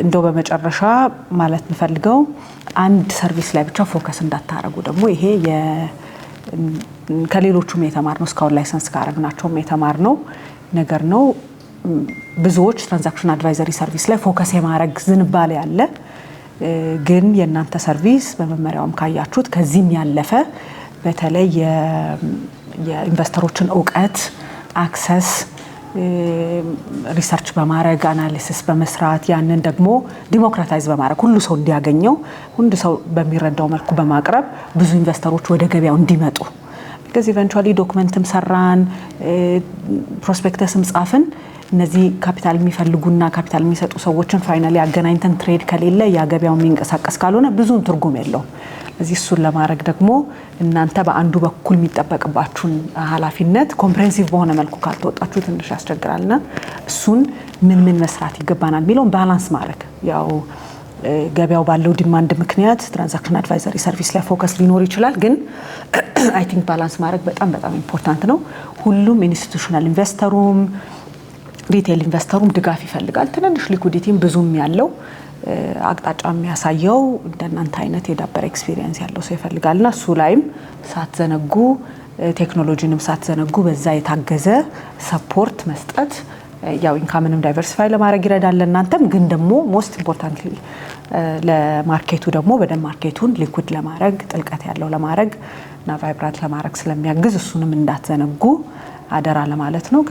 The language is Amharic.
እንደው በመጨረሻ ማለት ንፈልገው አንድ ሰርቪስ ላይ ብቻ ፎከስ እንዳታረጉ ደግሞ ይሄ ከሌሎቹም የተማርነው እስካሁን ላይሰንስ ካረግናቸውም የተማርነው ነገር ነው ብዙዎች ትራንዛክሽን አድቫይዘሪ ሰርቪስ ላይ ፎከስ የማረግ ዝንባሌ ያለ ግን የናንተ ሰርቪስ በመመሪያውም ካያችሁት ከዚህም ያለፈ በተለይ የኢንቨስተሮችን ዕውቀት አክሰስ ሪሰርች በማድረግ አናሊሲስ በመስራት ያንን ደግሞ ዲሞክራታይዝ በማድረግ ሁሉ ሰው እንዲያገኘው ሁሉ ሰው በሚረዳው መልኩ በማቅረብ ብዙ ኢንቨስተሮች ወደ ገበያው እንዲመጡ because eventually ዶክመንትም ሰራን ፕሮስፔክተስም ጻፍን እነዚህ ካፒታል የሚፈልጉና ካፒታል የሚሰጡ ሰዎችን ፋይናሊ አገናኝተን ትሬድ ከሌለ ያ ገበያው የሚንቀሳቀስ ካልሆነ ብዙም ትርጉም የለውም እዚህ እሱን ለማድረግ ደግሞ እናንተ በአንዱ በኩል የሚጠበቅባችሁን ኃላፊነት ኮምፕሬሄንሲቭ በሆነ መልኩ ካልተወጣችሁ ትንሽ ያስቸግራልና እሱን ምን መስራት ይገባናል ሚለውን ባላንስ ማድረግ ያው ገበያው ባለው ዲማንድ ምክንያት ትራንዛክሽን አድቫይዘሪ ሰርቪስ ላይ ፎከስ ሊኖር ይችላል ግን አይ ቲንክ ባላንስ ማድረግ በጣም ኢምፖርታንት ነው ሁሉም ኢንስቲትዩሽናል ኢንቨስተሩም ሪቴል ኢንቨስተሩም ድጋፍ ይፈልጋል ትንንሽ ሊኩዊዲቲም ብዙም ያለው አቅጣጫ የሚያሳየው እንደናንተ አይነት የዳበረ ኤክስፒሪየንስ ያለው ሰው ይፈልጋልና እሱ ላይም ሳትዘነጉ ቴክኖሎጂንም ሳትዘነጉ በዛ የታገዘ ሰፖርት መስጠት ያው ኢንካምንም ዳይቨርሲፋይ ለማድረግ ይረዳል ለናንተም ግን ደግሞ ሞስት ኢምፖርታንትሊ ለማርኬቱ ደግሞ በደም ማርኬቱን ሊኩዊድ ለማድረግ ጥልቀት ያለው ለማድረግ እና ቫይብራንት ለማድረግ ስለሚያግዝ እሱንም እንዳትዘነጉ አደራ ለማለት ነው